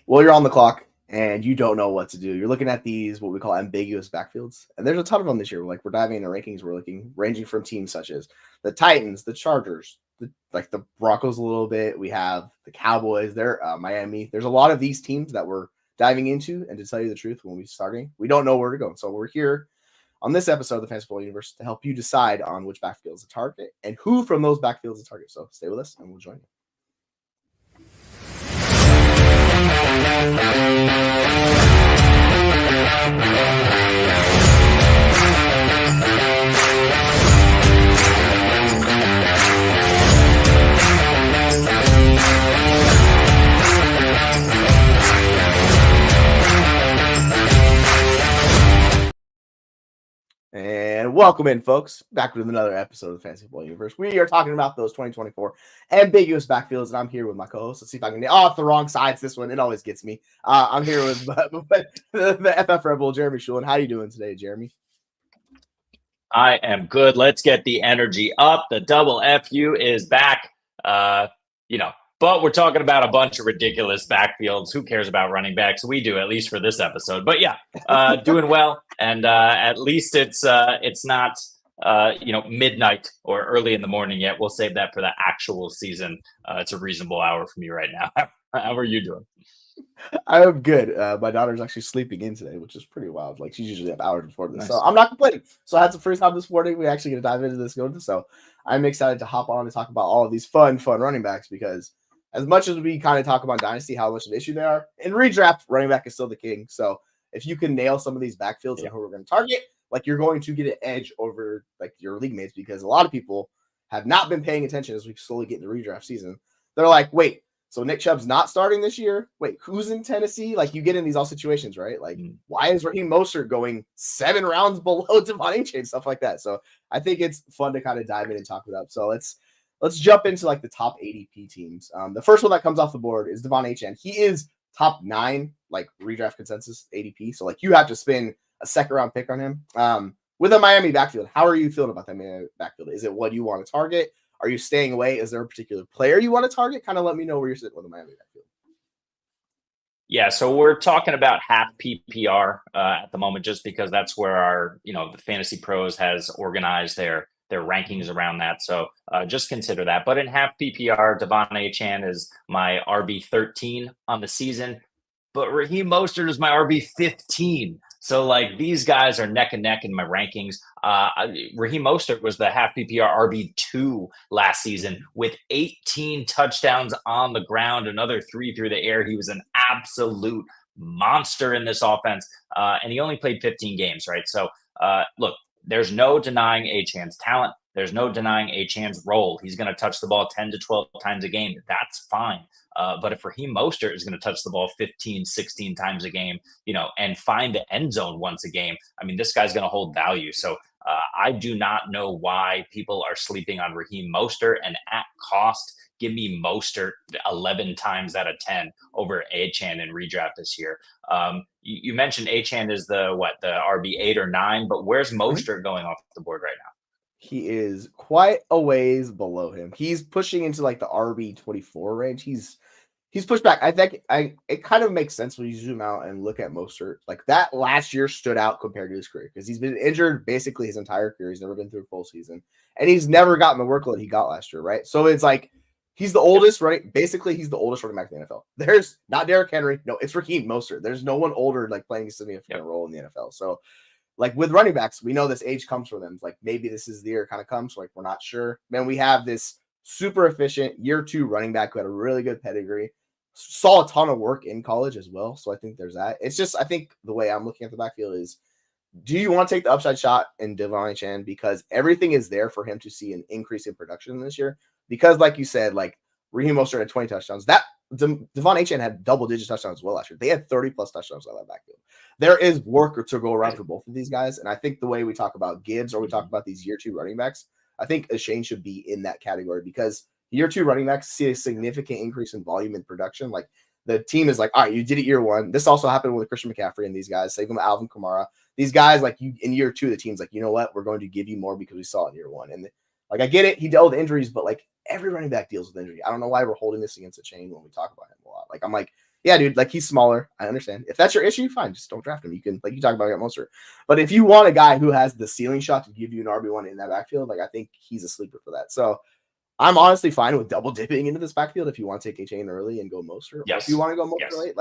Well, you're on the clock and you don't know what to do. You're looking at these, what we call ambiguous backfields. And there's a ton of them this year. Like we're diving into rankings. We're looking ranging from teams such as the Titans, the Chargers, the Broncos a little bit. We have the Cowboys there, Miami. There's a lot of these teams that we're diving into. And to tell you the truth, when we're starting, we don't know where to go. So we're here on this episode of the Fantasy Football Universe to help you decide on which backfield is a target and who from those backfields is a target. So stay with us and we'll join you. And welcome in, folks, back with another episode of the Fantasy Football Universe. We are talking about those 2024 ambiguous backfields, and I'm here with my co-host. Let's see if I can get off the wrong sides. This one, it always gets me. I'm here with the FF Rebel, Jeremy Shulin. How you doing today, Jeremy? I am good. Let's get the energy up. The double FU is back. But we're talking about a bunch of ridiculous backfields. Who cares about running backs? We do, at least for this episode. But yeah, doing well, and at least it's not midnight or early in the morning yet. We'll save that for the actual season. It's a reasonable hour for me right now. How are you doing? I'm good. My daughter's actually sleeping in today, which is pretty wild. Like she's usually up hours before this, nice. So I'm not complaining. So I had some free time this morning. We're actually going to dive into this. So I'm excited to hop on and talk about all of these fun running backs because as much as we kind of talk about dynasty, how much of an issue they are, in redraft, running back is still the king. So if you can nail some of these backfields and who we're going to target, like you're going to get an edge over like your league mates because a lot of people have not been paying attention as we slowly get into redraft season. They're like, wait, so Nick Chubb's not starting this year? Wait, who's in Tennessee? Like you get in these all situations, right? Like why is Raheem Mostert going 7 rounds below Devon Achane, stuff like that. So I think it's fun to kind of dive in and talk it up. So let's jump into like the top ADP teams. The first one that comes off the board is Devon Achane. He is top 9, like redraft consensus ADP. So like you have to spend a second round pick on him. With a Miami backfield, how are you feeling about that Miami backfield? Is it what you want to target? Are you staying away? Is there a particular player you want to target? Kind of let me know where you're sitting with the Miami backfield. Yeah, so we're talking about half PPR at the moment, just because that's where our, the Fantasy Pros has organized their rankings around that. So just consider that. But in half PPR, Devon Achane is my RB13 on the season, but Raheem Mostert is my RB15. So like these guys are neck and neck in my rankings. Raheem Mostert was the half PPR RB2 last season with 18 touchdowns on the ground, another 3 through the air. He was an absolute monster in this offense, and he only played 15 games, right? So look, there's no denying Achane's talent. There's no denying Achane's role. He's going to touch the ball 10 to 12 times a game. That's fine. But if Raheem Mostert is going to touch the ball 15, 16 times a game, and find the end zone once a game, I mean, this guy's going to hold value. So I do not know why people are sleeping on Raheem Mostert, and at cost, give me Mostert 11 times out of 10 over Achane in redraft this year. You mentioned Achane is the RB8 or 9, but where's Mostert going off the board right now? He is quite a ways below him. He's pushing into like the RB24 range. He's pushed back. I think it kind of makes sense when you zoom out and look at Mostert. Like that last year stood out compared to his career because he's been injured basically his entire career. He's never been through a full season, and he's never gotten the workload he got last year, right? So it's like he's the oldest, right? Basically, he's the oldest running back in the NFL. There's not Derrick Henry. No, it's Raheem Mostert. There's no one older like playing a significant role in the NFL. So like with running backs, we know this age comes for them. It's like maybe this is the year it kind of comes. So like we're not sure. Man, we have this super efficient year 2 running back who had a really good pedigree, saw a ton of work in college as well. So I think there's that. It's just I think the way I'm looking at the backfield is, do you want to take the upside shot in Devon Achane because everything is there for him to see an increase in production this year? Because like you said, like Raheem Mostert had 20 touchdowns. That Devon Achane had double-digit touchdowns as well last year. They had 30-plus touchdowns on that backfield. There is work to go around for both of these guys, and I think the way we talk about Gibbs or we talk about these year 2 running backs, I think Achane should be in that category because year 2 running backs see a significant increase in volume and production. Like the team is like, all right, you did it year 1. This also happened with Christian McCaffrey and these guys. Same with Alvin Kamara. These guys, like you in year 2, the team's like, you know what, we're going to give you more because we saw it in year 1. And like I get it, he dealt with injuries, but like every running back deals with injury. I don't know why we're holding this against Achane when we talk about him a lot. Like I'm like, yeah, dude, like he's smaller. I understand. If that's your issue, fine, just don't draft him. You can, like you talk about, get Mostert. But if you want a guy who has the ceiling shot to give you an RB1 in that backfield, like I think he's a sleeper for that. So I'm honestly fine with double dipping into this backfield if you want to take a chain early and go Mostert, or if you want to go Mostert late.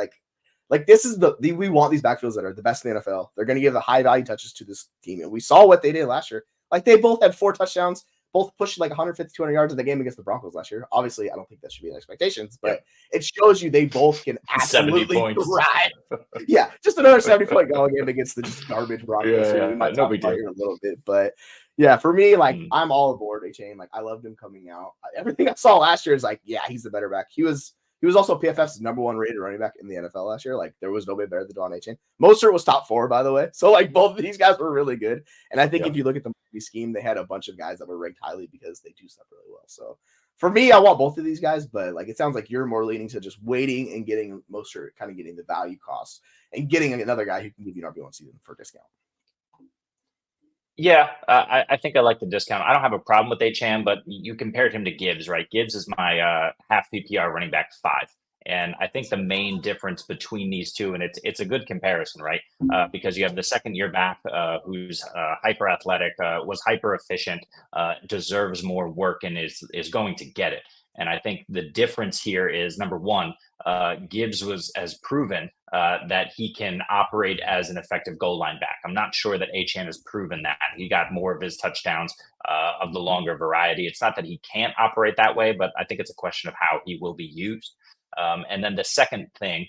Like this is we want these backfields that are the best in the NFL. They're going to give the high value touches to this team, and we saw what they did last year. Like they both had 4 touchdowns. Both pushed like 150, 200 yards in the game against the Broncos last year. Obviously, I don't think that should be in expectations, but it shows you they both can absolutely thrive. Yeah, just another 70-point goal game against the just garbage Broncos. We might talk about here in a little bit, but yeah, for me, like I'm all aboard A-Chain. Like I loved him coming out. Everything I saw last year is like, yeah, he's the better back. He was also PFF's #1 rated running back in the NFL last year. Like there was nobody better than Don A-Chain. Mostert was top 4, by the way. So like both of these guys were really good. And I think if you look at the scheme, they had a bunch of guys that were ranked highly because they do stuff really well. So for me, I want both of these guys, but like it sounds like you're more leaning to just waiting and getting Mostert, kind of getting the value cost and getting another guy who can give you an RB1 season for a discount. Yeah, I think I like the discount. I don't have a problem with Achane, but you compared him to Gibbs, right? Gibbs is my half PPR running back 5. And I think the main difference between these two, and it's a good comparison, right? Because you have the second year back who's hyper athletic, was hyper efficient, deserves more work, and is going to get it. And I think the difference here is number one, Gibbs has proven that he can operate as an effective goal line back. I'm not sure that Achane has proven that. He got more of his touchdowns of the longer variety. It's not that he can't operate that way, but I think it's a question of how he will be used. And then the second thing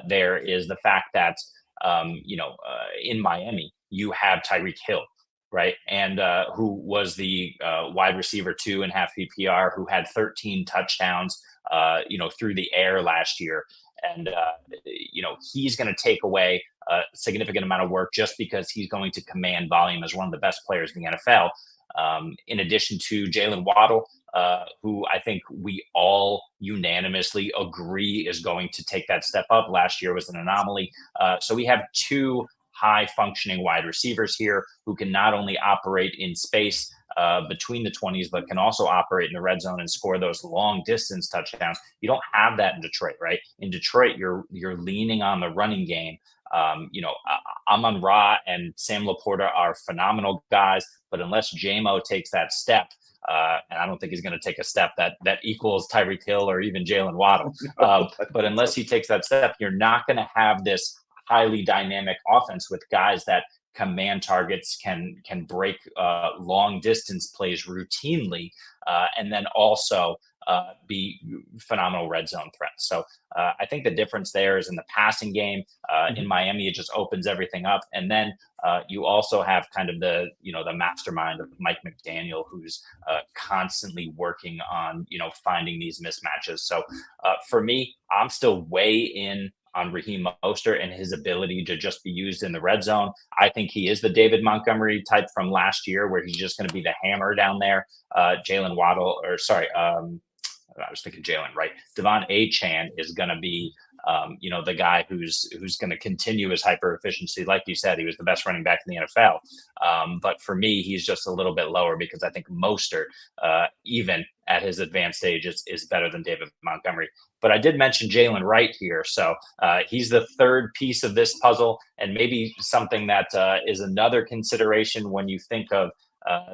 there is the fact that, in Miami, you have Tyreek Hill, right? And who was the wide receiver 2 in half PPR, who had 13 touchdowns, through the air last year. And, he's going to take away a significant amount of work just because he's going to command volume as one of the best players in the NFL. In addition to Jalen Waddle, who I think we all unanimously agree is going to take that step up. Last year was an anomaly. So we have 2 high functioning wide receivers here who can not only operate in space between the 20s, but can also operate in the red zone and score those long distance touchdowns. You don't have that in Detroit, right? In Detroit, you're leaning on the running game. Amon-Ra and Sam Laporta are phenomenal guys, but unless JMO takes that step, and I don't think he's going to take a step that equals Tyreek Hill or even Jalen Waddle, but unless he takes that step, you're not going to have this highly dynamic offense with guys that command targets, can break long distance plays routinely, and then also be phenomenal red zone threats. So I think the difference there is in the passing game. In Miami, it just opens everything up. And then you also have kind of the mastermind of Mike McDaniel, who's constantly working on, finding these mismatches. So for me, I'm still way in on Raheem Mostert and his ability to just be used in the red zone. I think he is the David Montgomery type from last year, where he's just going to be the hammer down there. Jalen Waddle, I was thinking Jalen, right? Devon Achane is going to be, the guy who's going to continue his hyper efficiency. Like you said, he was the best running back in the NFL. But for me, he's just a little bit lower because I think Mostert, even at his advanced stage, is better than David Montgomery. But I did mention Jalen Wright here. So he's the third piece of this puzzle, and maybe something that is another consideration when you think of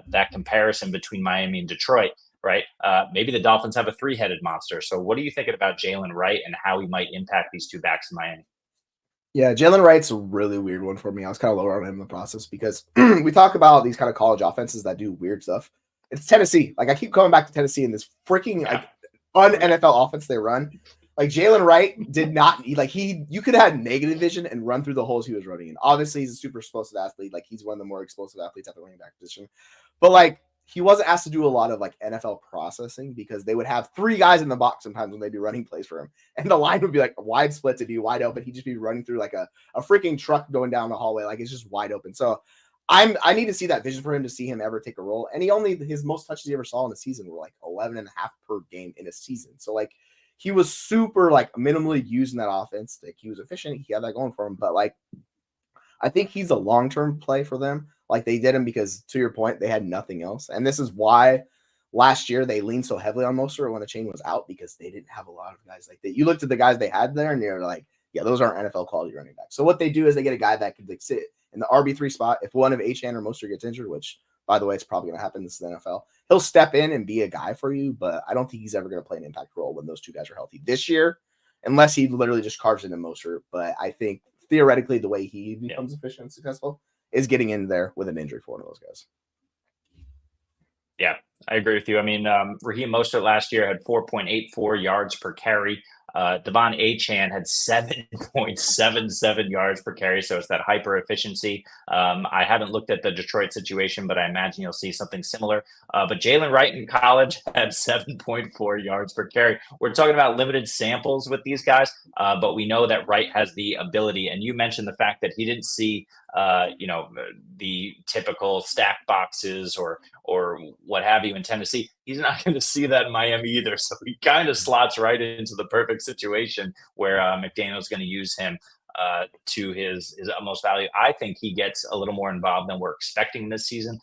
that comparison between Miami and Detroit. Right. Maybe the Dolphins have a 3-headed monster. So what are you thinking about Jalen Wright and how he might impact these 2 backs in Miami? Yeah, Jalen Wright's a really weird one for me. I was kind of lower on him in the process because we talk about these kind of college offenses that do weird stuff. It's Tennessee. Like I keep coming back to Tennessee and this freaking un-NFL offense they run. Like Jalen Wright did not need, like you could have had negative vision and run through the holes he was running in. Obviously, he's a super explosive athlete. Like he's one of the more explosive athletes at the running back position. But like he wasn't asked to do a lot of like NFL processing because they would have 3 guys in the box sometimes when they'd be running plays for him. And the line would be like a wide split to be wide open. He'd just be running through like a freaking truck going down the hallway. Like it's just wide open. So I need to see that vision for him to see him ever take a role. And his most touches he ever saw in the season were like 11.5 per game in a season. So like he was super like minimally used in that offense. Like he was efficient. He had that going for him. But like I think he's a long-term play for them. Like they did him because, to your point, they had nothing else. And this is why, last year they leaned so heavily on Mostert when the chain was out because they didn't have a lot of guys like that. You looked at the guys they had there and you're like, yeah, those aren't NFL quality running backs. So what they do is they get a guy that can like, sit in the RB3 spot. If one of Achane or Mostert gets injured, which by the way, it's probably going to happen. This is the NFL. He'll step in and be a guy for you, but I don't think he's ever going to play an impact role when those two guys are healthy this year, unless he literally just carves into Mostert. But I think theoretically, the way he becomes efficient and successful is getting in there with an injury for one of those guys. Yeah, I agree with you. I mean, Raheem Mostert last year had 4.84 yards per carry. Devon Achane had 7.77 yards per carry, so it's that hyper efficiency. I haven't looked at the Detroit situation, but I imagine you'll see something similar. But Jalen Wright in college had 7.4 yards per carry. We're talking about limited samples with these guys, but we know that Wright has the ability. And you mentioned the fact that he didn't see, the typical stack boxes or what have you in Tennessee. He's not going to see that in Miami either. So he kind of slots right into the perfect situation where McDaniel's going to use him to his utmost value. I think he gets a little more involved than we're expecting this season.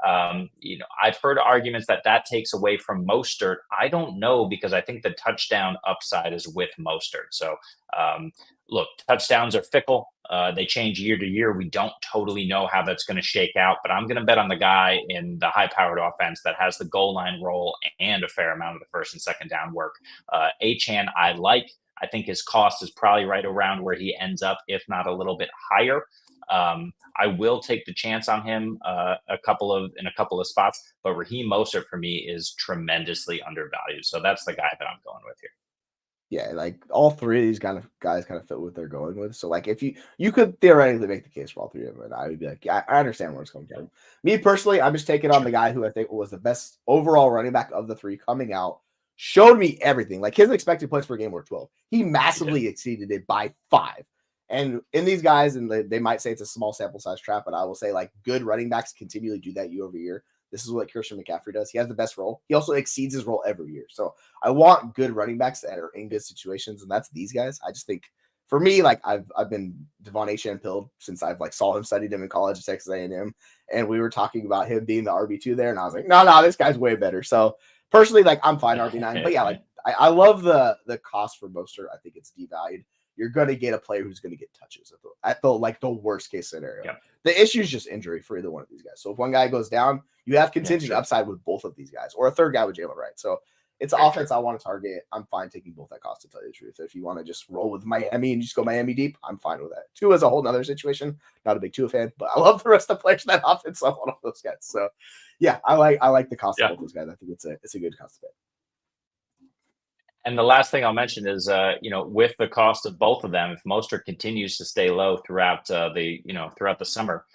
I've heard arguments that takes away from Mostert. I don't know, because I think the touchdown upside is with Mostert. So, look, touchdowns are fickle. They change year to year. We don't totally know how that's going to shake out, but I'm going to bet on the guy in the high-powered offense that has the goal line role and a fair amount of the first and second down work. Achane, I think his cost is probably right around where he ends up, if not a little bit higher. I will take the chance on him in a couple of spots, but Raheem Mostert for me is tremendously undervalued. So that's the guy that I'm going with here. Yeah, like all three of these kind of guys kind of fit what they're going with. So like if you could theoretically make the case for all three of them, and I would be like, yeah, I understand where it's coming from. Me personally, I'm just taking on the guy who I think was the best overall running back of the three coming out. Showed me everything. Like his expected points per game were 12. He massively exceeded it by 5. And in these guys, and they might say it's a small sample size trap, but I will say like good running backs continually do that year over year. This is what Christian McCaffrey does. He has the best role. He also exceeds his role every year. So I want good running backs that are in good situations, and that's these guys. I just think for me, like I've been Devon Achane pilled since I've like saw him, studied him in college at Texas A&M, and we were talking about him being the RB2 there, and I was like, no, this guy's way better. So personally, like I'm fine RB9, but yeah, like I love the cost for Mostert. I think it's devalued. You're going to get a player who's going to get touches at the worst case scenario. Yeah. The issue is just injury for either one of these guys. So if one guy goes down, you have contingent upside with both of these guys, or a third guy with Jalen Wright. So it's an offense I want to target. I'm fine taking both that cost, to tell you the truth. If you want to just roll with Miami and just go Miami deep, I'm fine with that. Tua is a whole nother situation. Not a big Tua fan, but I love the rest of the players in that offense. So I want all those guys. So yeah, I like the cost of both those guys. I think it's a good cost to pay. And the last thing I'll mention is, with the cost of both of them, if Mostert continues to stay low throughout the summer,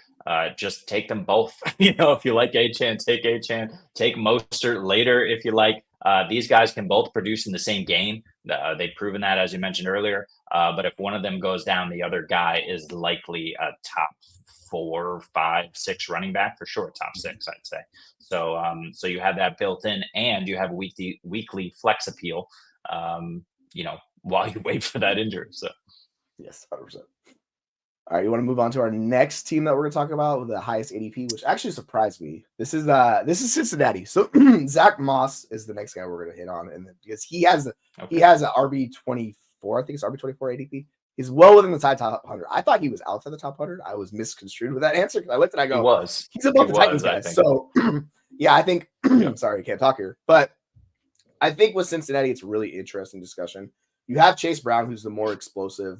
just take them both. If you like Achane, take Mostert later if you like. These guys can both produce in the same game. They've proven that, as you mentioned earlier. But if one of them goes down, the other guy is likely a top 4, 5, 6 running back, for sure, top 6, I'd say. So you have that built in, and you have weekly flex appeal. While you wait for that injury. So yes, 100%. All right, you want to move on to our next team that we're going to talk about with the highest ADP, which actually surprised me. This is Cincinnati. So Zach Moss is the next guy we're going to hit on, and because he has an RB24, I think it's RB24 ADP. He's well within the top 100. I thought he was outside the top 100. I was misconstrued with that answer because I looked and I go, he's above the Titans guys. So yeah, I think I'm sorry, I can't talk here, but I think with Cincinnati, it's a really interesting discussion. You have Chase Brown, who's the more explosive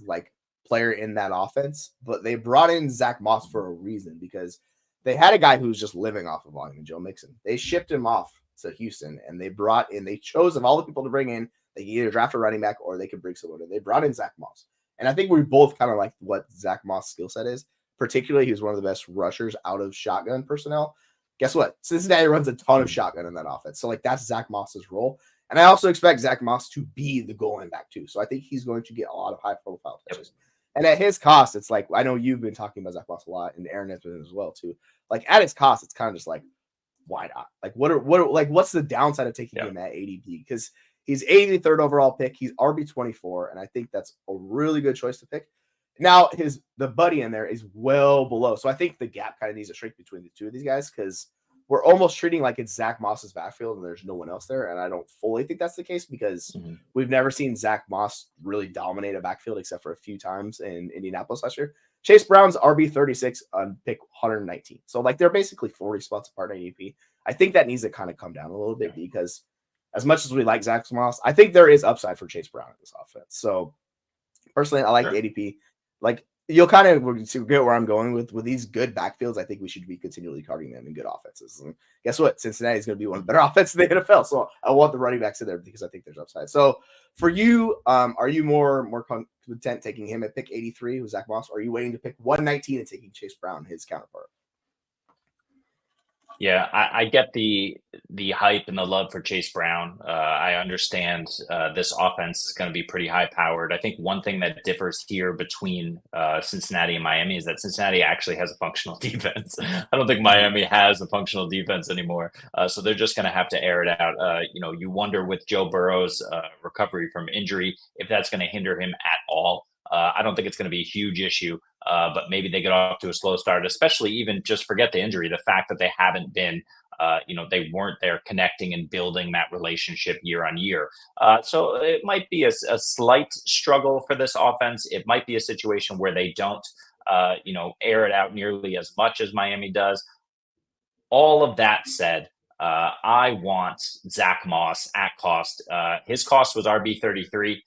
player in that offense, but they brought in Zach Moss for a reason, because they had a guy who was just living off of volume, Joe Mixon. They shipped him off to Houston, and they chose of all the people to bring in, they could either draft a running back or they could bring someone in. They brought in Zach Moss. And I think we both kind of like what Zach Moss' skill set is. Particularly, he was one of the best rushers out of shotgun personnel. Guess what? Cincinnati runs a ton of shotgun in that offense. So that's Zach Moss's role. And I also expect Zach Moss to be the goal line back too. So I think he's going to get a lot of high profile touches. And at his cost, it's like, I know you've been talking about Zach Moss a lot, and Aaron has been as well too. Like at his cost, it's kind of just like, why not? Like what's the downside of taking him at ADP? Because he's 83rd overall pick. He's RB24, and I think that's a really good choice to pick. Now the buddy in there is well below. So I think the gap kind of needs to shrink between the two of these guys, because we're almost treating like it's Zach Moss's backfield and there's no one else there. And I don't fully think that's the case because we've never seen Zach Moss really dominate a backfield except for a few times in Indianapolis last year. Chase Brown's RB 36 on pick 119. So like they're basically 40 spots apart in ADP. I think that needs to kind of come down a little bit because as much as we like Zach Moss, I think there is upside for Chase Brown in this offense. So personally, I like the ADP. Like you'll kind of get where I'm going with these good backfields. I think we should be continually targeting them in good offenses. And guess what? Cincinnati is going to be one of the better offenses in the NFL. So I want the running backs in there because I think there's upside. So for you, are you more content taking him at pick 83 with Zach Moss, or are you waiting to pick 119 and taking Chase Brown, his counterpart? Yeah, I get the hype and the love for Chase Brown. I understand this offense is going to be pretty high powered. I think one thing that differs here between Cincinnati and Miami is that Cincinnati actually has a functional defense. I don't think Miami has a functional defense anymore. So they're just going to have to air it out. You wonder with Joe Burrow's recovery from injury if that's going to hinder him at all. I don't think it's going to be a huge issue, but maybe they get off to a slow start, especially even just forget the injury. The fact that they haven't been, they weren't there connecting and building that relationship year on year. So it might be a slight struggle for this offense. It might be a situation where they don't, air it out nearly as much as Miami does. All of that said, I want Zach Moss at cost. His cost was RB 33.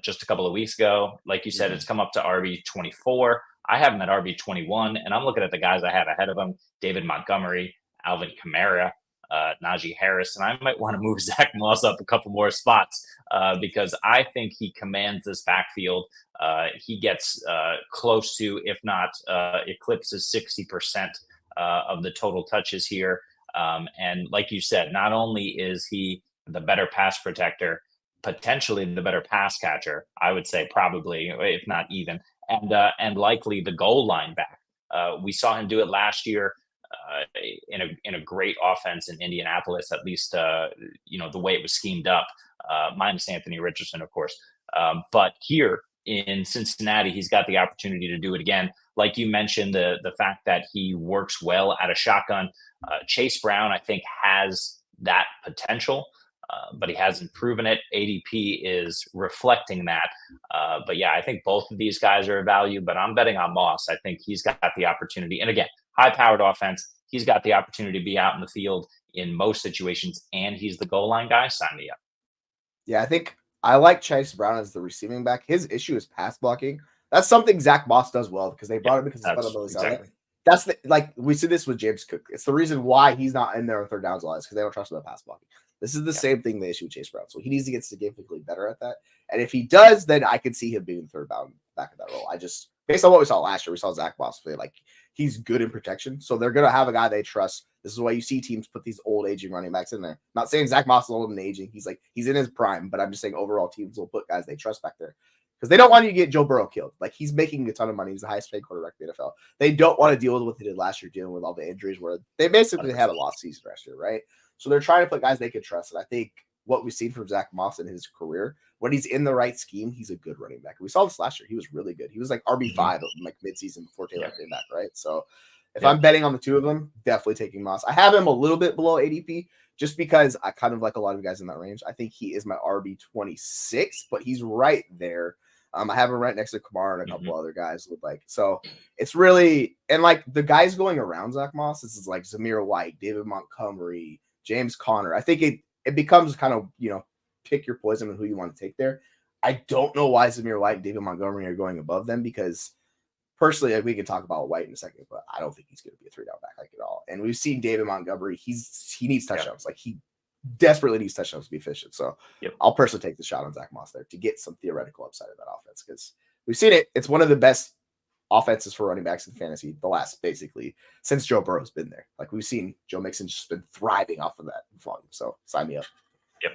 Just a couple of weeks ago. Like you said, it's come up to RB 24. I have him at RB 21, and I'm looking at the guys I have ahead of him: David Montgomery, Alvin Kamara, Najee Harris, and I might want to move Zach Moss up a couple more spots because I think he commands this backfield. He gets close to, if not eclipses 60% of the total touches here. And like you said, not only is he the better pass protector, potentially the better pass catcher, I would say probably, if not even, and likely the goal line back. We saw him do it last year in a great offense in Indianapolis, at least the way it was schemed up, minus Anthony Richardson, of course. But here in Cincinnati, he's got the opportunity to do it again. Like you mentioned, the fact that he works well at a shotgun. Chase Brown, I think, has that potential. But he hasn't proven it. ADP is reflecting that. But yeah, I think both of these guys are a value, but I'm betting on Moss. I think he's got the opportunity. And again, high-powered offense. He's got the opportunity to be out in the field in most situations, and he's the goal line guy. Sign me up. Yeah, I think I like Chase Brown as the receiving back. His issue is pass blocking. That's something Zach Moss does well because they brought him because his fundamentals exactly. That's we see this with James Cook. It's the reason why he's not in there on third downs a lot is because they don't trust him at pass blocking. This is the same thing they issue with Chase Brown. So he needs to get significantly better at that. And if he does, then I could see him being third down back in that role. Based on what we saw last year, we saw Zach Moss play like he's good in protection. So they're going to have a guy they trust. This is why you see teams put these old aging running backs in there. Not saying Zach Moss is old and aging. He's in his prime, but I'm just saying overall teams will put guys they trust back there. Because they don't want you to get Joe Burrow killed. Like, he's making a ton of money. He's the highest paid quarterback in the NFL. They don't want to deal with what they did last year, dealing with all the injuries where they basically had a lost season last year, right? So they're trying to put guys they could trust. And I think what we've seen from Zach Moss in his career, when he's in the right scheme, he's a good running back. We saw this last year. He was really good. He was like RB5 like midseason before Taylor came back, right? So if I'm betting on the two of them, definitely taking Moss. I have him a little bit below ADP just because I kind of like a lot of guys in that range. I think he is my RB26, but he's right there. I have him right next to Kamara and a couple other guys with so it's really, and like the guys going around Zach Moss, this is like Zamir White, David Montgomery, James Conner. I think it becomes kind of, pick your poison with who you want to take there. I don't know why Zamir White and David Montgomery are going above them because personally, we can talk about White in a second, but I don't think he's going to be a 3-down back at all. And we've seen David Montgomery, he needs touchdowns. Like he desperately needs touchdowns to be efficient. So I'll personally take the shot on Zach Moss there to get some theoretical upside of that offense because we've seen it. It's one of the best offenses for running backs in fantasy the last basically since Joe Burrow's been there. Like we've seen Joe Mixon's just been thriving off of that volume. So sign me up. Yep.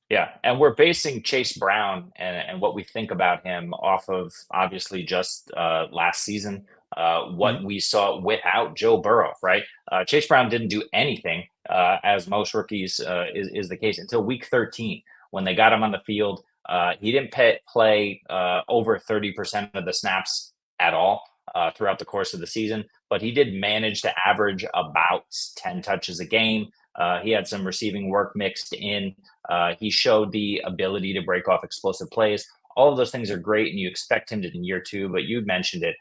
Yeah, and we're basing Chase Brown and what we think about him off of obviously just last season, what we saw without Joe Burrow, right? Chase Brown didn't do anything, as most rookies is the case, until week 13 when they got him on the field. He didn't play over 30% of the snaps at all. throughout the course of the season, but he did manage to average about 10 touches a game. He had some receiving work mixed in. He showed the ability to break off explosive plays. All of those things are great, and you expect him to in year two. But you mentioned it.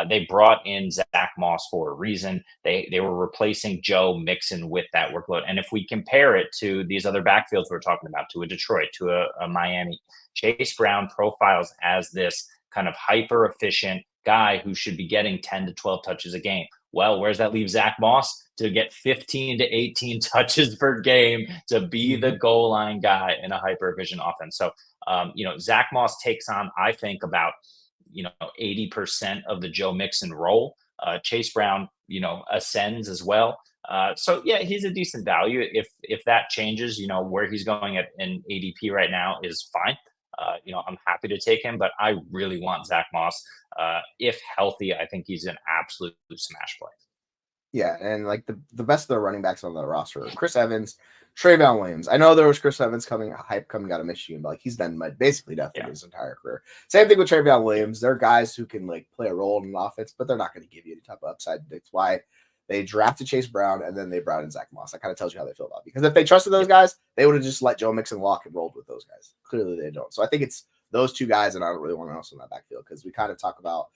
They brought in Zach Moss for a reason. They were replacing Joe Mixon with that workload. And if we compare it to these other backfields we're talking about, to a Detroit, to a Miami, Chase Brown profiles as this kind of hyper efficient guy who should be getting 10 to 12 touches a game. Well, where's that leave Zach Moss? To get 15 to 18 touches per game, to be the goal line guy in a hyper efficient offense. So, Zach Moss takes on, I think, about 80% of the Joe Mixon role. Chase Brown, ascends as well. So yeah, he's a decent value. If that changes, where he's going at an ADP right now is fine. I'm happy to take him, but I really want Zach Moss. If healthy, I think he's an absolute smash play. Yeah, and like the best of the running backs on the roster, Chris Evans, Trayvon Williams. I know there was Chris Evans coming out of Michigan, but like he's done basically nothing his entire career. Same thing with Trayvon Williams. They're guys who can like play a role in an offense, but they're not going to give you any type of upside. That's why they drafted Chase Brown and then they brought in Zach Moss. That kind of tells you how they feel about it. Because if they trusted those guys, they would have just let Joe Mixon walk and rolled with those guys. Clearly they don't. So I think it's those two guys, and I don't really want to else in that backfield because we kind of talk about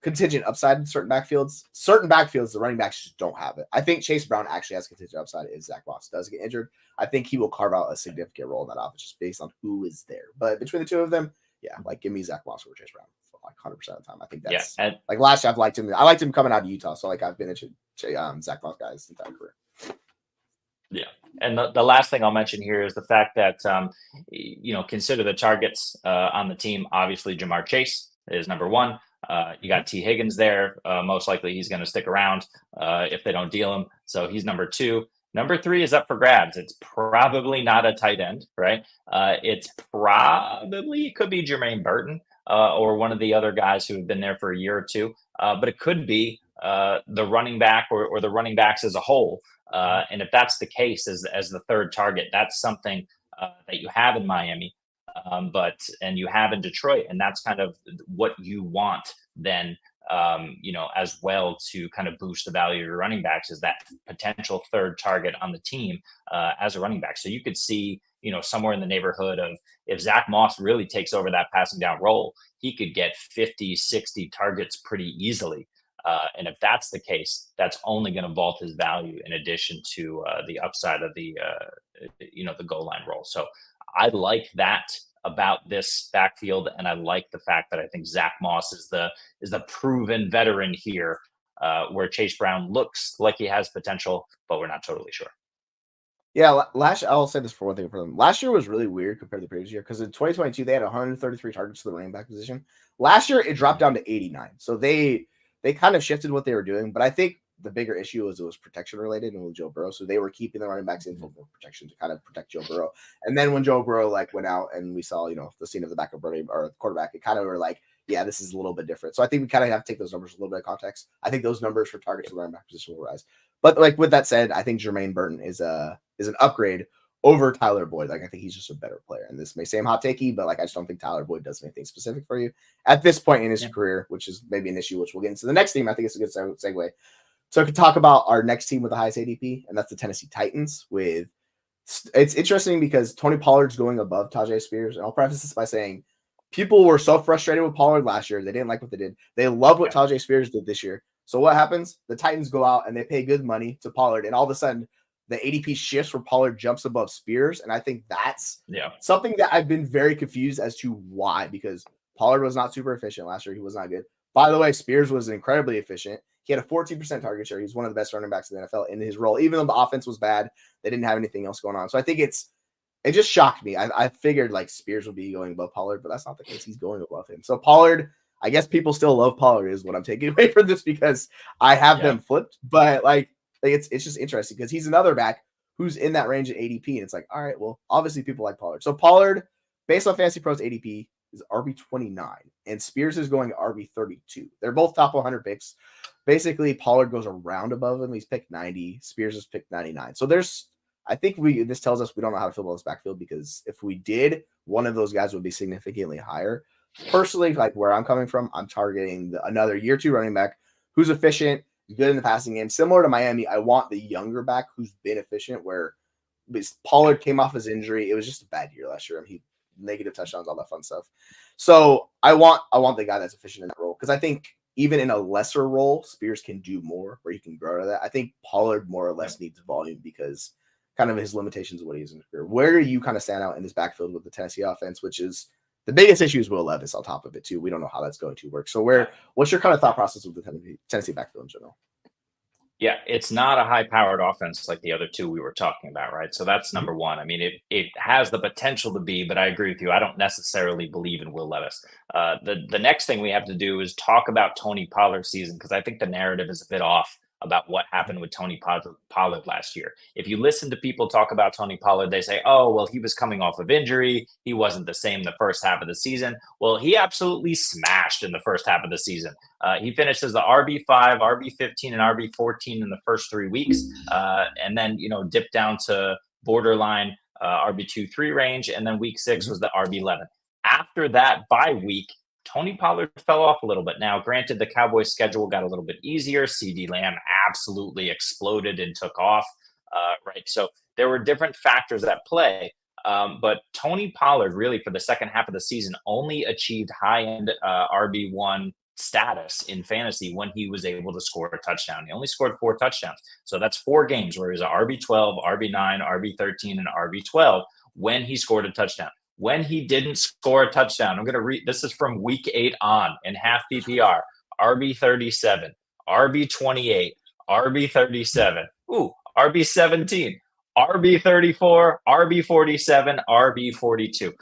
contingent upside in certain backfields. Certain backfields, the running backs just don't have it. I think Chase Brown actually has contingent upside if Zach Moss does get injured. I think he will carve out a significant role in that offense just based on who is there. But between the two of them, yeah, like give me Zach Moss over Chase Brown for like 100% of the time. I think that's like last year I've liked him. I liked him coming out of Utah, so like I've been a Zach Moss guy his entire career. Yeah. And the last thing I'll mention here is the fact that, consider the targets on the team. Obviously, Jamar Chase is number one. You got T. Higgins there. Most likely he's going to stick around if they don't deal him. So he's number two. Number three is up for grabs. It's probably not a tight end, right? It could be Jermaine Burton or one of the other guys who have been there for a year or two. But it could be the running back or the running backs as a whole. And if that's the case as the third target, that's something that you have in Miami. And you have in Detroit, and that's kind of what you want then, as well to kind of boost the value of your running backs is that potential third target on the team as a running back. So you could see, somewhere in the neighborhood of if Zach Moss really takes over that passing down role, he could get 50, 60 targets pretty easily. And if that's the case, that's only going to vault his value in addition to the upside of the goal line role. So I like that about this backfield, and I like the fact that I think Zach Moss is the proven veteran here, where Chase Brown looks like he has potential, but we're not totally sure. Yeah, I'll say this for one thing for them. Last year was really weird compared to the previous year because in 2022 they had 133 targets to the running back position. Last year it dropped down to 89, so they kind of shifted what they were doing. But I think the bigger issue was it was protection related and with Joe Burrow, so they were keeping the running backs in for protection to kind of protect Joe Burrow. And then when Joe Burrow went out and we saw the scene of the backup running or quarterback, it kind of were like, yeah, this is a little bit different. So I think we kind of have to take those numbers with a little bit of context. I think those numbers for targets to the running back position will rise. But with that said, I think Jermaine Burton is an upgrade over Tyler Boyd. I think he's just a better player. And this may seem hot takey, but I just don't think Tyler Boyd does anything specific for you at this point in his career, which is maybe an issue, which we'll get into the next team. I think it's a good segue. So I could talk about our next team with the highest ADP, and that's the Tennessee Titans. It's interesting because Tony Pollard's going above Tajay Spears. And I'll preface this by saying people were so frustrated with Pollard last year. They didn't like what they did. They love what Tajay Spears did this year. So what happens? The Titans go out and they pay good money to Pollard, and all of a sudden the ADP shifts where Pollard jumps above Spears. And I think that's something that I've been very confused as to why, because Pollard was not super efficient last year. He was not good. By the way, Spears was incredibly efficient. He had a 14% target share. He's one of the best running backs in the NFL in his role. Even though the offense was bad, they didn't have anything else going on. So I think it just shocked me. I figured Spears would be going above Pollard, but that's not the case. He's going above him. So Pollard, I guess people still love Pollard is what I'm taking away from this because I have them flipped. But it's just interesting because he's another back who's in that range of ADP. And it's like, all right, well, obviously people like Pollard. So Pollard, based on Fantasy Pros ADP, is RB29, and Spears is going RB32. They're both top 100 picks. Basically, Pollard goes around above him. He's picked 90. Spears is picked 99. So I think this tells us we don't know how to fill this backfield because if we did, one of those guys would be significantly higher. personally, like where I'm coming from, I'm targeting another year 2 running back who's efficient, good in the passing game. Similar to Miami, I want the younger back who's been efficient. Where Pollard came off his injury, it was just a bad year last year. I mean, he negative touchdowns, all that fun stuff. So I want the guy that's efficient in that role because I think even in a lesser role, Spears can do more where he can grow to that. I think Pollard more or less needs volume because kind of his limitations of what he's in his career. Where do you kind of stand out in this backfield with the Tennessee offense, which is the biggest issue is Will Levis on top of it too. We don't know how that's going to work. So what's your kind of thought process with the Tennessee backfield in general? Yeah, it's not a high-powered offense like the other two we were talking about, right? So that's number one. I mean, it has the potential to be, but I agree with you. I don't necessarily believe in Will Levis. The next thing we have to do is talk about Tony Pollard's season because I think the narrative is a bit off about what happened with Tony Pollard last year. If you listen to people talk about Tony Pollard, they say, "Oh, well, he was coming off of injury. He wasn't the same the first half of the season." Well, he absolutely smashed in the first half of the season. He finished as the RB5, RB15, and RB14 in the first 3 weeks, and then dipped down to borderline RB2-3 range, and then week 6 was the RB11. After that bye week, Tony Pollard fell off a little bit. Now, granted, the Cowboys' schedule got a little bit easier. CD Lamb absolutely exploded and took off, right? So there were different factors at play. But Tony Pollard, really, for the second half of the season, only achieved high-end RB1 status in fantasy when he was able to score a touchdown. He only scored 4 touchdowns. So that's 4 games where he was a RB12, RB9, RB13, and RB12 when he scored a touchdown. When he didn't score a touchdown, I'm going to read, this is from week 8 on in half PPR, RB37, RB28, RB37, RB17, RB34, RB47, RB42.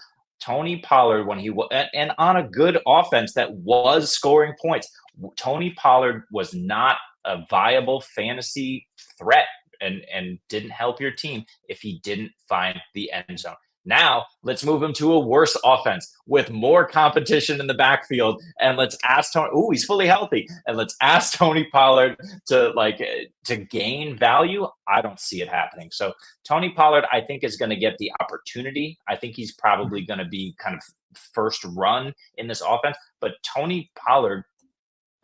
Tony Pollard, when he was, and on a good offense that was scoring points, Tony Pollard was not a viable fantasy threat and didn't help your team if he didn't find the end zone. Now, let's move him to a worse offense with more competition in the backfield. And let's ask Tony, he's fully healthy. And let's ask Tony Pollard to gain value. I don't see it happening. So Tony Pollard, I think, is going to get the opportunity. I think he's probably going to be kind of first run in this offense. But Tony Pollard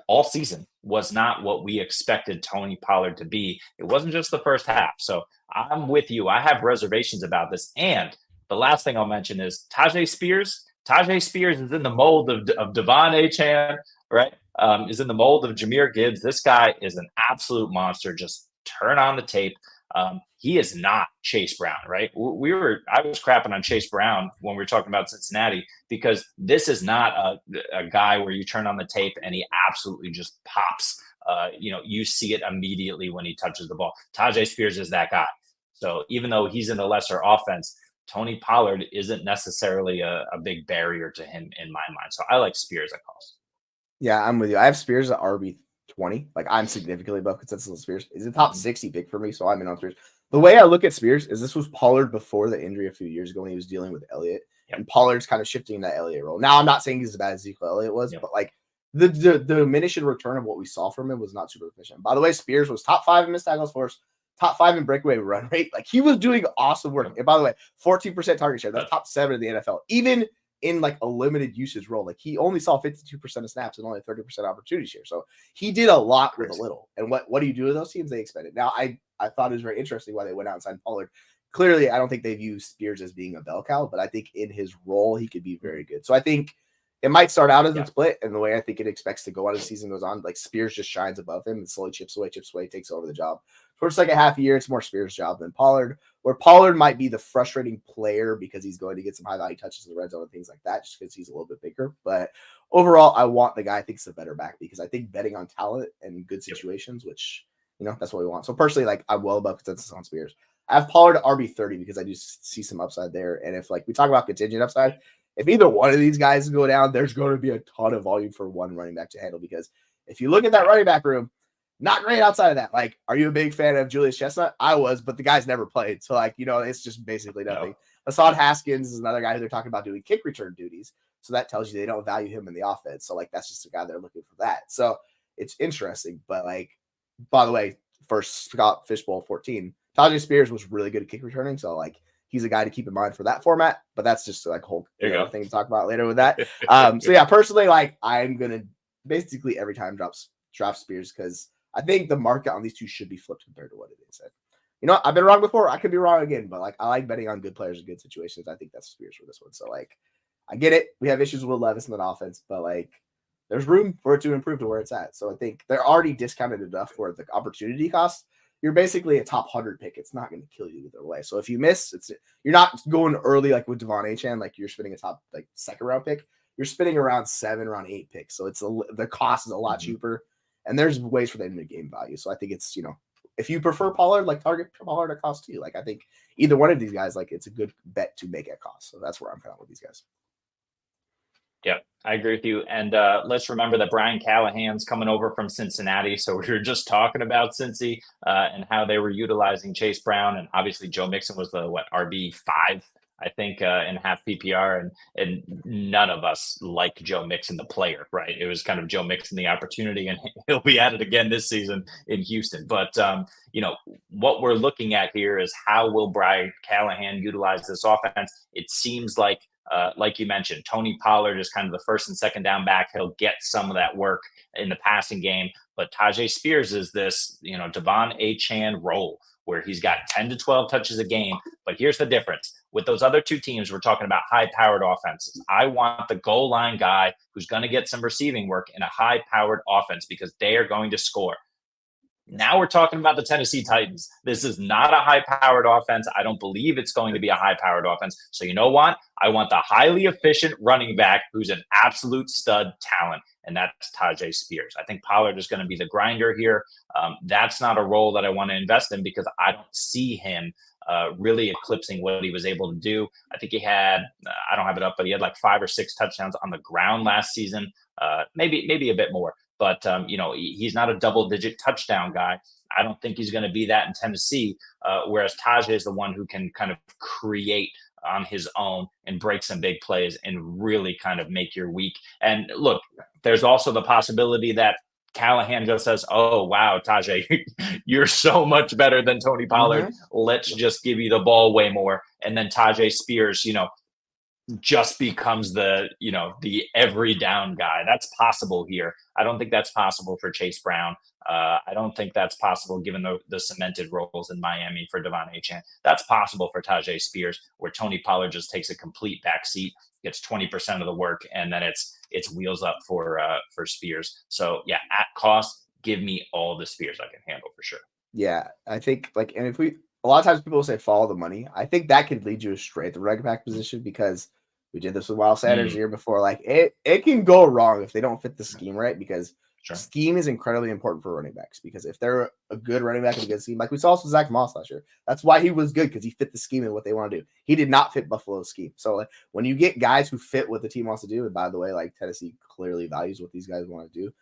all season was not what we expected Tony Pollard to be. It wasn't just the first half. So I'm with you. I have reservations about this. And the last thing I'll mention is Tajay Spears. Tajay Spears is in the mold of Devon Achane, right? Is in the mold of Jahmyr Gibbs. This guy is an absolute monster. Just turn on the tape. He is not Chase Brown, right? I was crapping on Chase Brown when we were talking about Cincinnati because this is not a guy where you turn on the tape and he absolutely just pops. You see it immediately when he touches the ball. Tajay Spears is that guy. So even though he's in a lesser offense, Tony Pollard isn't necessarily a big barrier to him in my mind. So I like Spears at cost. Yeah, I'm with you. I have Spears at RB20. Like I'm significantly above consensus on Spears. He's a top 60 pick for me, so I'm in on Spears. The way I look at Spears is this was Pollard before the injury a few years ago when he was dealing with Elliott. Yep. And Pollard's kind of shifting that Elliott role. Now, I'm not saying he's as bad as Ezekiel Elliott was, but like the diminishing return of what we saw from him was not super efficient. By the way, Spears was top 5 in missed tackles force, top 5 in breakaway run rate. Like he was doing awesome work. And by the way, 14% target share. That's top 7 in the NFL. Even in like a limited usage role, like he only saw 52% of snaps and only 30% opportunity share. So he did a lot with a little. And what do you do with those teams? They expend it. Now, I thought it was very interesting why they went out and signed Pollard. Clearly, I don't think they view Spears as being a bell cow, but I think in his role, he could be very good. So I think it might start out as a split, and the way I think it expects to go as the season goes on, like Spears just shines above him and slowly chips away, takes over the job. Towards the second half of the year, it's more Spears' job than Pollard, where Pollard might be the frustrating player because he's going to get some high-value touches in the red zone and things like that, just because he's a little bit bigger. But overall, I want the guy I think is a better back because I think betting on talent and good situations, which, that's what we want. So personally, like I'm well above consensus on Spears. I have Pollard at RB30 because I do see some upside there. And if like we talk about contingent upside, if either one of these guys go down, there's going to be a ton of volume for one running back to handle. Because if you look at that running back room, not great outside of that. Like, are you a big fan of Julius Chestnut? I was, but the guy's never played. So like, it's just basically nothing. Hassan Haskins is another guy who they're talking about doing kick return duties. So that tells you they don't value him in the offense. So like, that's just a guy they're looking for that. So it's interesting. But like, by the way, first Scott Fishbowl 14, Tajay Spears was really good at kick returning. So like, he's a guy to keep in mind for that format. But that's just like a whole thing to talk about later with that. So yeah, personally, like I'm gonna basically every time draft Spears because I think the market on these two should be flipped compared to what it is. I've been wrong before. I could be wrong again, but like I like betting on good players in good situations. I think that's Spears for this one. So like I get it. We have issues with Levis in the offense, but like there's room for it to improve to where it's at. So I think they're already discounted enough for the opportunity cost. You're basically a top 100 pick. It's not going to kill you either way. So if you miss, you're not going early like with Devon Achane, like you're spending a top like second round pick. You're spending around 7, around 8 picks. So the cost is a lot cheaper, and there's ways for them to gain value. So I think it's if you prefer Pollard, like target Pollard at cost too. Like I think either one of these guys, like it's a good bet to make at cost. So that's where I'm kind of with these guys. Yeah, I agree with you. And let's remember that Brian Callahan's coming over from Cincinnati. So we were just talking about Cincy and how they were utilizing Chase Brown. And obviously Joe Mixon was the RB5, I think, in half PPR. And none of us like Joe Mixon, the player, right? It was kind of Joe Mixon, the opportunity, and he'll be at it again this season in Houston. But, what we're looking at here is how will Brian Callahan utilize this offense? It seems like you mentioned, Tony Pollard is kind of the first and second down back. He'll get some of that work in the passing game. But Tajay Spears is this, Devon Achane role where he's got 10 to 12 touches a game. But here's the difference. With those other two teams, we're talking about high-powered offenses. I want the goal line guy who's going to get some receiving work in a high-powered offense because they are going to score. Now we're talking about the Tennessee Titans. This is not a high-powered offense. I don't believe it's going to be a high-powered offense. So you know what? I want the highly efficient running back who's an absolute stud talent, and that's Tajay Spears. I think Pollard is going to be the grinder here. That's not a role that I want to invest in because I don't see him really eclipsing what he was able to do. I think he had, I don't have it up, but he had like 5 or 6 touchdowns on the ground last season, maybe a bit more. But, he's not a double-digit touchdown guy. I don't think he's going to be that in Tennessee, whereas Tajay is the one who can kind of create on his own and break some big plays and really kind of make your week. And look, there's also the possibility that Callahan just says, oh, wow, Tajay, you're so much better than Tony Pollard. Let's just give you the ball way more. And then Tajay Spears, just becomes the every down guy. That's possible here. I don't think that's possible for Chase Brown. I don't think that's possible given the cemented roles in Miami for Devon Achane. That's possible for Tajay Spears, where Tony Pollard just takes a complete backseat, gets 20% of the work, and then it's wheels up for Spears. So yeah, at cost, give me all the Spears I can handle for sure. Yeah, I think and if a lot of times people will say follow the money. I think that could lead you astray at the running back position because we did this with Miles Sanders the year before. Like it can go wrong if they don't fit the scheme right because scheme is incredibly important for running backs because if they're a good running back in a good scheme, like we saw with Zach Moss last year, that's why he was good because he fit the scheme and what they want to do. He did not fit Buffalo's scheme. So like, when you get guys who fit what the team wants to do, and by the way, like Tennessee clearly values what these guys want to do,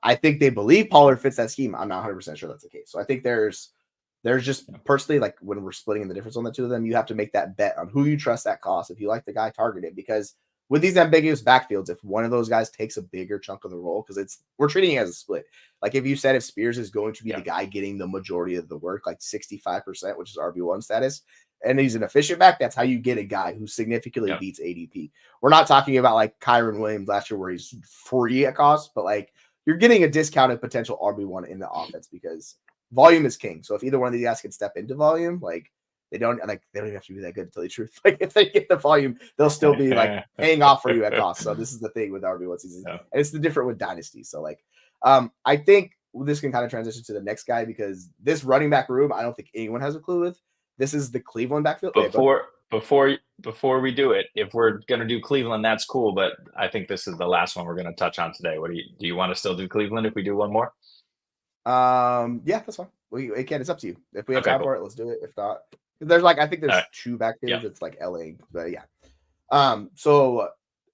I think they believe Pollard fits that scheme. I'm not 100% sure that's the case. So I think there's just personally, like when we're splitting in the difference on the two of them, you have to make that bet on who you trust at cost. If you like the guy, target it because with these ambiguous backfields, if one of those guys takes a bigger chunk of the role, because we're treating it as a split. Like if you said if Spears is going to be the guy getting the majority of the work, like 65%, which is RB1 status, and he's an efficient back, that's how you get a guy who significantly beats ADP. We're not talking about like Kyron Williams last year where he's free at cost, but like you're getting a discounted potential RB1 in the offense because volume is king. So if either one of these guys can step into volume, like they don't even have to be that good to tell you the truth. Like if they get the volume, they'll still be like paying off for you at cost. So this is the thing with RB1 season. And it's the different with dynasty. So like I think this can kind of transition to the next guy because this running back room, I don't think anyone has a clue with. This is the Cleveland backfield. Before we do it, if we're gonna do Cleveland, that's cool. But I think this is the last one we're gonna touch on today. What do you want to still do Cleveland if we do one more? Yeah, that's fine. It's up to you. If we have time for it, let's do it. If not, there's I think there's 2 backfields. It's like LA, but yeah. So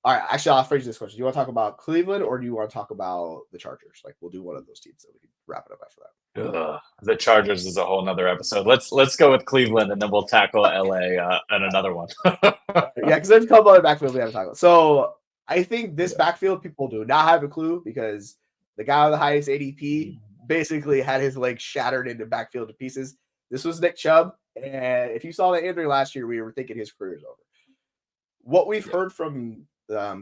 all right, actually, I'll phrase this question. Do you want to talk about Cleveland or do you want to talk about the Chargers? Like we'll do one of those teams so we can wrap it up after that. The Chargers is a whole nother episode. Let's go with Cleveland and then we'll tackle LA and another one. Yeah, because there's a couple other backfields we haven't talked about. So I think this backfield people do not have a clue because the guy with the highest ADP basically had his leg shattered into backfield to pieces. This was Nick Chubb. And if you saw the injury last year, we were thinking his career is over. What we've heard from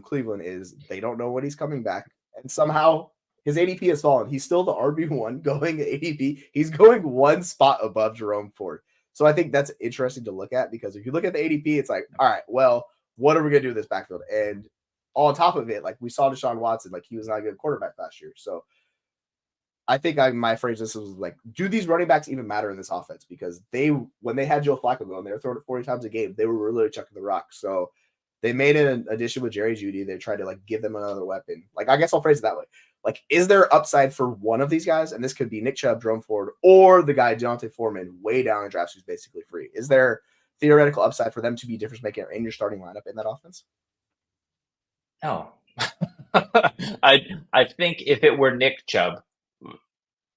Cleveland is they don't know when he's coming back. And somehow his ADP has fallen. He's still the RB1 going ADP. He's going one spot above Jerome Ford. So I think that's interesting to look at, because if you look at the ADP, it's like, all right, well, what are we going to do with this backfield? And on top of it, like we saw Deshaun Watson, like he was not a good quarterback last year. So I think my phrase this was like, do these running backs even matter in this offense? Because when they had Joe Flacco going, they were throwing it 40 times a game. They were really chucking the rock. So they made an addition with Jerry Jeudy. They tried to like give them another weapon. Like, I guess I'll phrase it that way. Like, is there upside for one of these guys? And this could be Nick Chubb, Jerome Ford, or the guy Deontay Foreman way down in drafts who's basically free. Is there theoretical upside for them to be difference maker in your starting lineup in that offense? No. I think if it were Nick Chubb,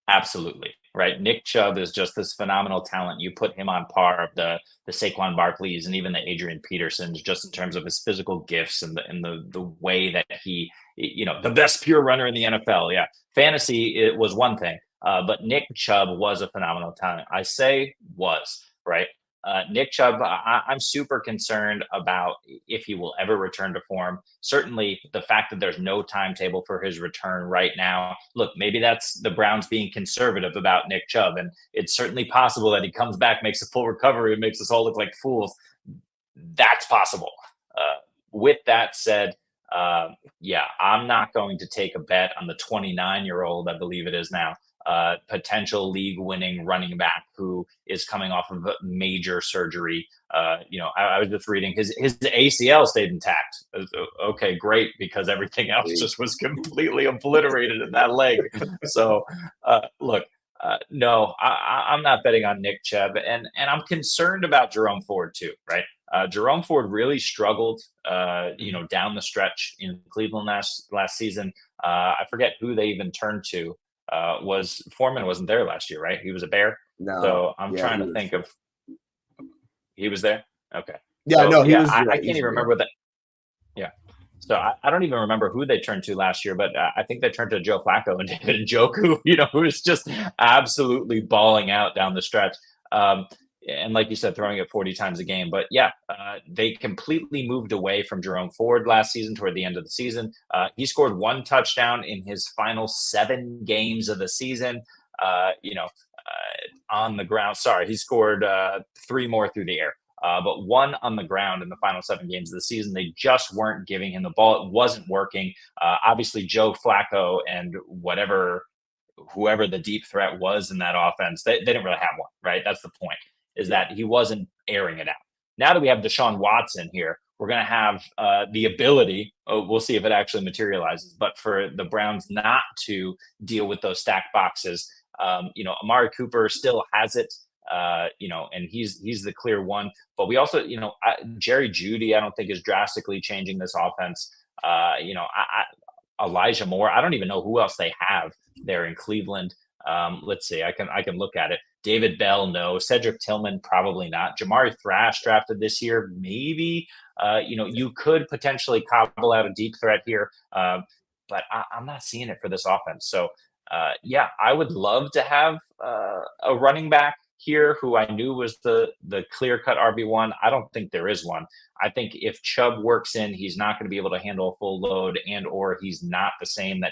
absolutely, right? Nick Chubb is just this phenomenal talent. You put him on par of the Saquon Barkleys and even the Adrian Petersons, just in terms of his physical gifts and the way that he, the best pure runner in the NFL. Yeah, fantasy, it was one thing, but Nick Chubb was a phenomenal talent. I say was, right? Nick Chubb, I'm super concerned about if he will ever return to form. Certainly, the fact that there's no timetable for his return right now. Look, maybe that's the Browns being conservative about Nick Chubb, and it's certainly possible that he comes back, makes a full recovery, and makes us all look like fools. That's possible. With that said, I'm not going to take a bet on the 29-year-old, I believe it is now, potential league-winning running back who is coming off of a major surgery. I was just reading his ACL stayed intact. Okay, great, because everything else just was completely obliterated in that leg. So, look, no, I'm not betting on Nick Chubb, and I'm concerned about Jerome Ford too, right? Jerome Ford really struggled, down the stretch in Cleveland last season. I forget who they even turned to. Foreman wasn't there last year, right? He was a Bear. No. So I'm trying to think of. He was there. Okay. Yeah, so, no, he was. I can't even remember that. Yeah. So I don't even remember who they turned to last year, but I think they turned to Joe Flacco and David Njoku, who was just absolutely balling out down the stretch. And like you said, throwing it 40 times a game. But yeah, they completely moved away from Jerome Ford last season toward the end of the season. He scored one touchdown in his final 7 games of the season, on the ground. Sorry, he scored 3 more through the air. But 1 on the ground in the final 7 games of the season. They just weren't giving him the ball. It wasn't working. Obviously, Joe Flacco and whoever the deep threat was in that offense, they didn't really have one, right? That's the point, is that he wasn't airing it out. Now that we have Deshaun Watson here, we're going to have the ability, we'll see if it actually materializes, but for the Browns not to deal with those stacked boxes. Amari Cooper still has it. And he's the clear one. But we also, Jerry Jeudy, I don't think is drastically changing this offense. Elijah Moore, I don't even know who else they have there in Cleveland. Let's see, I can look at it. David Bell, no. Cedric Tillman, probably not. Jamari Thrash drafted this year, maybe. You could potentially cobble out a deep threat here, but I'm not seeing it for this offense. So, I would love to have a running back here who I knew was the clear-cut RB1. I don't think there is one. I think if Chubb works in, he's not going to be able to handle a full load, and or he's not the same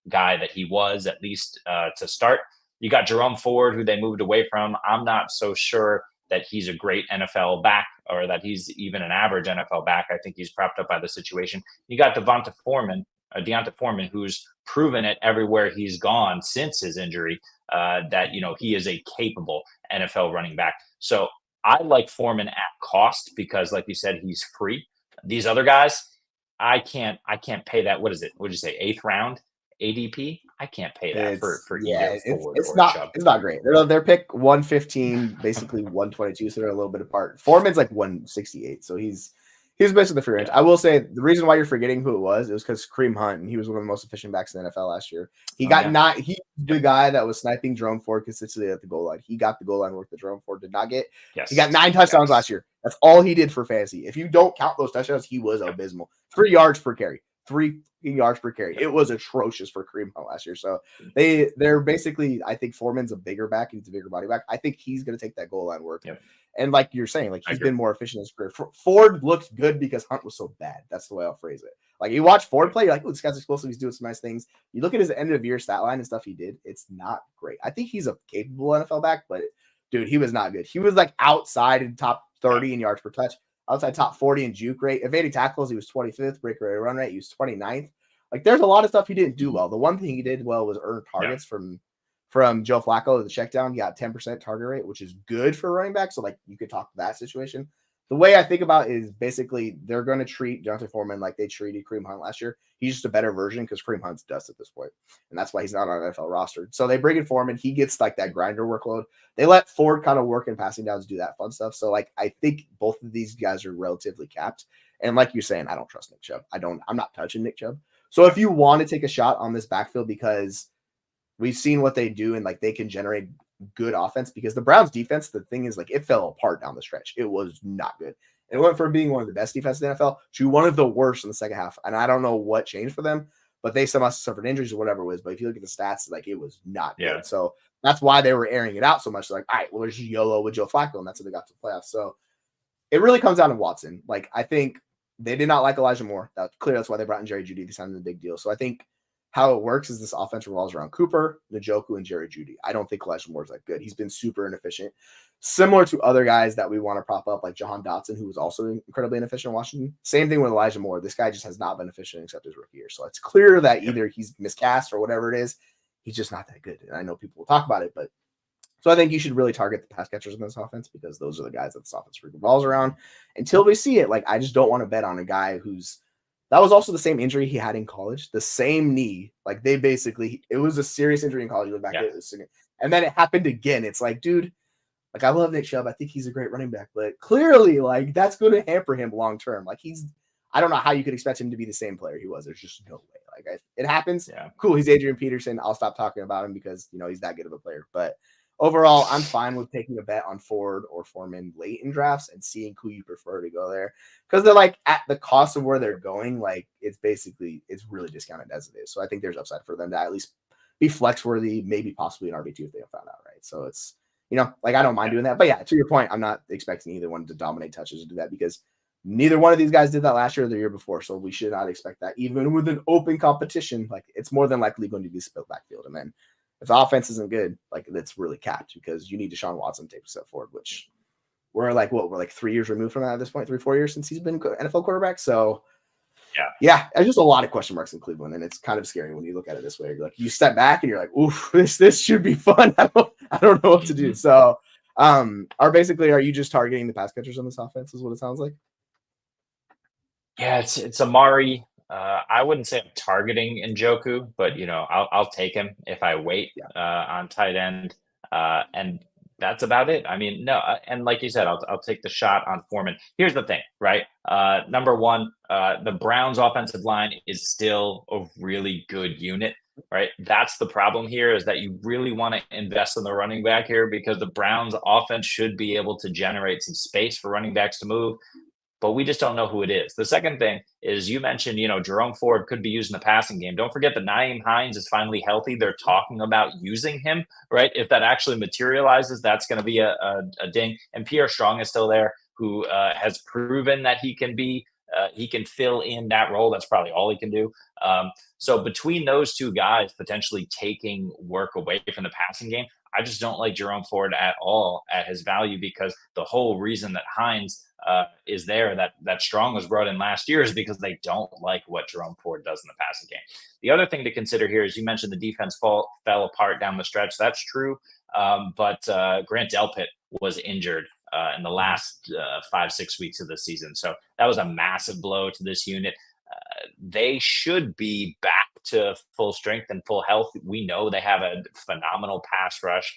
guy that he was, at least to start. You got Jerome Ford, who they moved away from. I'm not so sure that he's a great NFL back, or that he's even an average NFL back. I think he's propped up by the situation. You got Deontay Foreman, who's proven it everywhere he's gone since his injury, that he is a capable NFL running back. So I like Foreman at cost because, like you said, he's free. These other guys, I can't pay that. What is it? What did you say? 8th round ADP? I can't pay that for either Ford or Chubb. It's not great. They're pick 115, basically 122, so they're a little bit apart. Foreman's like 168, so he's basically the free range. I will say the reason why you're forgetting who it was because Kareem Hunt, and he was one of the most efficient backs in the NFL last year. He's the guy that was sniping Jerome Ford consistently at the goal line. He got the goal line work that Jerome Ford did not get. Yes. He got 9 touchdowns last year. That's all he did for fantasy. If you don't count those touchdowns, he was abysmal. 3 yards per carry. 3 yards per carry. It was atrocious for Kareem Hunt last year. So they're basically, I think Foreman's a bigger back. He's a bigger body back. I think he's going to take that goal line work. Yep. And like you're saying, like I he's agree. been more efficient in his career. Ford looked good because Hunt was so bad. That's the way I'll phrase it. Like you watch Ford play, you're like, oh, this guy's explosive. He's doing some nice things. You look at his end of year stat line and stuff he did. It's not great. I think he's a capable NFL back, but dude, he was not good. He was like outside in top 30 in yards per touch, outside top 40 in juke rate. Evading tackles, he was 25th. Breakaway run rate, he was 29th. Like there's a lot of stuff he didn't do well. The one thing he did well was earn targets from Joe Flacco. The check down, he got 10% target rate, which is good for running back. So like you could talk to that situation. The way I think about it is basically they're going to treat Jonathan Foreman like they treated Kareem Hunt last year. He's just a better version because Kareem Hunt's dust at this point, and that's why he's not on an NFL roster. So they bring in Foreman. He gets like that grinder workload. They let Ford kind of work in passing downs, do that fun stuff. So like I think both of these guys are relatively capped. And like you're saying, I don't trust Nick Chubb. I'm not touching Nick Chubb. So if you want to take a shot on this backfield because we've seen what they do and like they can generate good offense, because the Browns defense, the thing is like it fell apart down the stretch. It was not good. It went from being one of the best defenses in the NFL to one of the worst in the second half. And I don't know what changed for them, but they somehow suffered injuries or whatever it was. But if you look at the stats, like it was not good. So that's why they were airing it out so much. Like, all right, well, there's YOLO with Joe Flacco, and that's how they got to the playoffs. So it really comes down to Watson. Like, I think they did not like Elijah Moore. That's clear. That's why they brought in Jerry Jeudy. They signed the big deal. So I think how it works is this offense revolves around Cooper, Njoku, and Jerry Jeudy. I don't think Elijah Moore is that good. He's been super inefficient, similar to other guys that we want to prop up, like Jahan Dotson, who was also incredibly inefficient in Washington. Same thing with Elijah Moore. This guy just has not been efficient except his rookie year. So it's clear that either he's miscast or whatever it is. He's just not that good. And I know people will talk about it, but so I think you should really target the pass catchers in this offense because those are the guys that this offense revolves around. Until we see it, like I just don't want to bet on a guy who's that was also the same injury he had in college, the same knee. Like they basically, it was a serious injury in college. You look back at it, and then it happened again. It's like, dude, like I love Nick Chubb. I think he's a great running back, but clearly, like that's going to hamper him long term. Like I don't know how you could expect him to be the same player he was. There's just no way. Like it happens. Yeah. Cool. He's Adrian Peterson. I'll stop talking about him because he's that good of a player. But overall, I'm fine with taking a bet on Ford or Foreman late in drafts and seeing who you prefer to go there. Because they're like at the cost of where they're going, like it's really discounted as it is. So I think there's upside for them to at least be flex worthy, maybe possibly an RB2 if they have found out, right? So it's, like I don't mind doing that. But yeah, to your point, I'm not expecting either one to dominate touches or do that because neither one of these guys did that last year or the year before. So we should not expect that. Even with an open competition, like it's more than likely going to be split backfield. And then if the offense isn't good, like that's really capped because you need Deshaun Watson to take a step forward, which we're like 3 years removed from that at this point, 3-4 years since he's been NFL quarterback. So yeah, there's just a lot of question marks in Cleveland, and it's kind of scary when you look at it this way. You're like, you step back and you're like, oof, this should be fun. I don't know what to do. So are you just targeting the pass catchers on this offense is what it sounds like? Yeah, it's Amari. I wouldn't say I'm targeting Njoku, but I'll take him if I wait on tight end, and that's about it. I mean, no, and like you said, I'll take the shot on Foreman. Here's the thing, right? Number one, the Browns' offensive line is still a really good unit, right? That's the problem here is that you really want to invest in the running back here because the Browns' offense should be able to generate some space for running backs to move. But we just don't know who it is. The second thing is you mentioned, Jerome Ford could be used in the passing game. Don't forget that Nyheim Hines is finally healthy. They're talking about using him, right? If that actually materializes, that's going to be a ding. And Pierre Strong is still there, who has proven that he can fill in that role. That's probably all he can do. So between those two guys potentially taking work away from the passing game, I just don't like Jerome Ford at all at his value because the whole reason that Hines is there, that Strong was brought in last year is because they don't like what Jerome Ford does in the passing game. The other thing to consider here is you mentioned the defense fell apart down the stretch. That's true. But Grant Delpit was injured in the last 5-6 weeks of the season. So that was a massive blow to this unit. They should be back to full strength and full health. We know they have a phenomenal pass rush.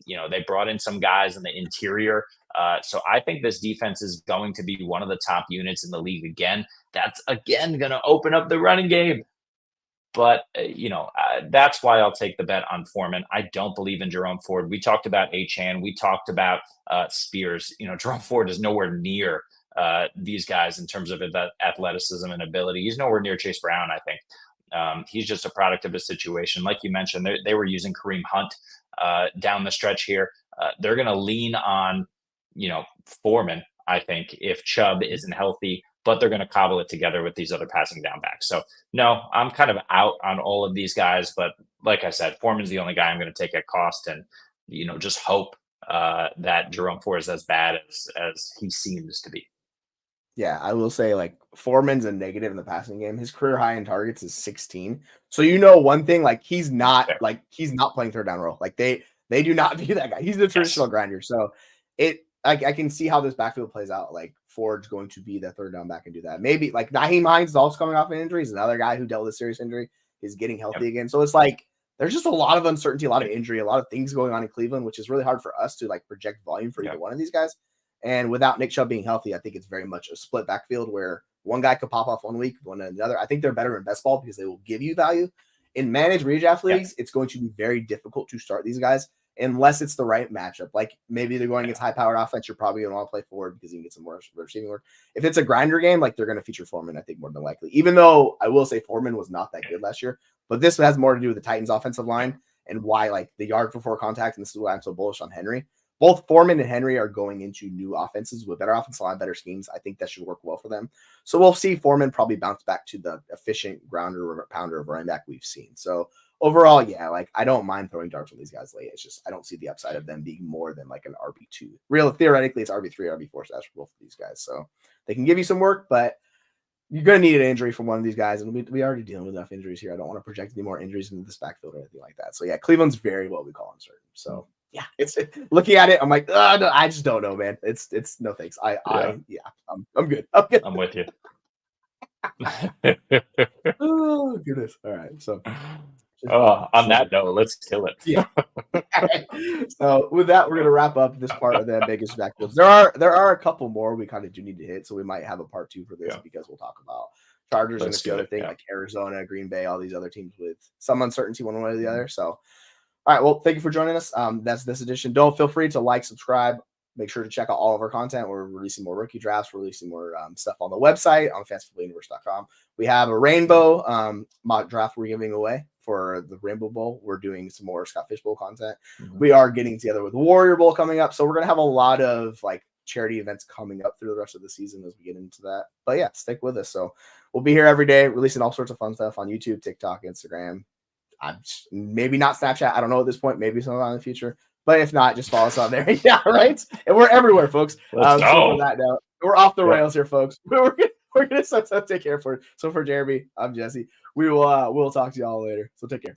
They brought in some guys in the interior. So I think this defense is going to be one of the top units in the league again. That's, again, going to open up the running game. But, that's why I'll take the bet on Foreman. I don't believe in Jerome Ford. We talked about Achane. We talked about Spears. Jerome Ford is nowhere near these guys in terms of that athleticism and ability. He's nowhere near Chase Brown, I think. He's just a product of a situation. Like you mentioned, they were using Kareem Hunt down the stretch here. They're going to lean on, Foreman, I think, if Chubb isn't healthy, but they're going to cobble it together with these other passing down backs. So, no, I'm kind of out on all of these guys. But like I said, Foreman's the only guy I'm going to take at cost and, just hope that Jerome Ford is as bad as he seems to be. Yeah, I will say like Foreman's a negative in the passing game. His career high in targets is 16. So one thing, like he's not playing third down role. Like they do not view that guy. He's the traditional grinder. So I can see how this backfield plays out. Like Ford's going to be the third down back and do that. Maybe like Nyheim Hines is also coming off an injury. He's another guy who dealt with a serious injury. He's getting healthy again. So it's like there's just a lot of uncertainty, a lot of injury, a lot of things going on in Cleveland, which is really hard for us to like project volume for either one of these guys. And without Nick Chubb being healthy, I think it's very much a split backfield where one guy could pop off 1 week, one another. I think they're better in best ball because they will give you value. In managed redraft leagues, it's going to be very difficult to start these guys unless it's the right matchup. Like maybe they're going against high-powered offense. You're probably going to want to play forward because you can get some more receiving work. If it's a grinder game, like they're going to feature Foreman, I think more than likely. Even though I will say Foreman was not that good last year, but this has more to do with the Titans' offensive line and why like the yard before contact. And this is why I'm so bullish on Henry. Both Foreman and Henry are going into new offenses with better offensive line, better schemes. I think that should work well for them. So we'll see Foreman probably bounce back to the efficient grounder or pounder of running back we've seen. So overall, like I don't mind throwing darts on these guys late. It's just I don't see the upside of them being more than like an RB2. Real theoretically, it's RB3, RB4 stash for both of these guys. So they can give you some work, but you're going to need an injury from one of these guys. And we already dealing with enough injuries here. I don't want to project any more injuries into this backfield or anything like that. So Cleveland's very what we call uncertain. So it's looking at it. I'm like, no, I just don't know, man. It's no thanks. I'm good. I'm with you. Oh goodness. All right. So on that note, let's kill it. So with that, we're gonna wrap up this part of the Ambiguous Backfields. There are a couple more we kind of do need to hit, so we might have a part 2 for this because we'll talk about Chargers and a few other things like Arizona, Green Bay, all these other teams with some uncertainty one way or the other. So all right, well, thank you for joining us. That's this edition. Don't feel free to like, subscribe. Make sure to check out all of our content. We're releasing more rookie drafts. We're releasing more stuff on the website on fantasyfootballuniverse.com. We have a rainbow mock draft we're giving away for the Rainbow Bowl. We're doing some more Scott Fish Bowl content. We are getting together with Warrior Bowl coming up. So we're going to have a lot of like charity events coming up through the rest of the season as we get into that. But stick with us. So we'll be here every day releasing all sorts of fun stuff on YouTube, TikTok, Instagram. Maybe not Snapchat. I don't know at this point. Maybe sometime in the future. But if not, just follow us on there. Right? And we're everywhere, folks. So for that note, we're off the rails here, folks. We're gonna take care for it. So for Jeremy, I'm Jesse. We'll talk to you all later. So take care.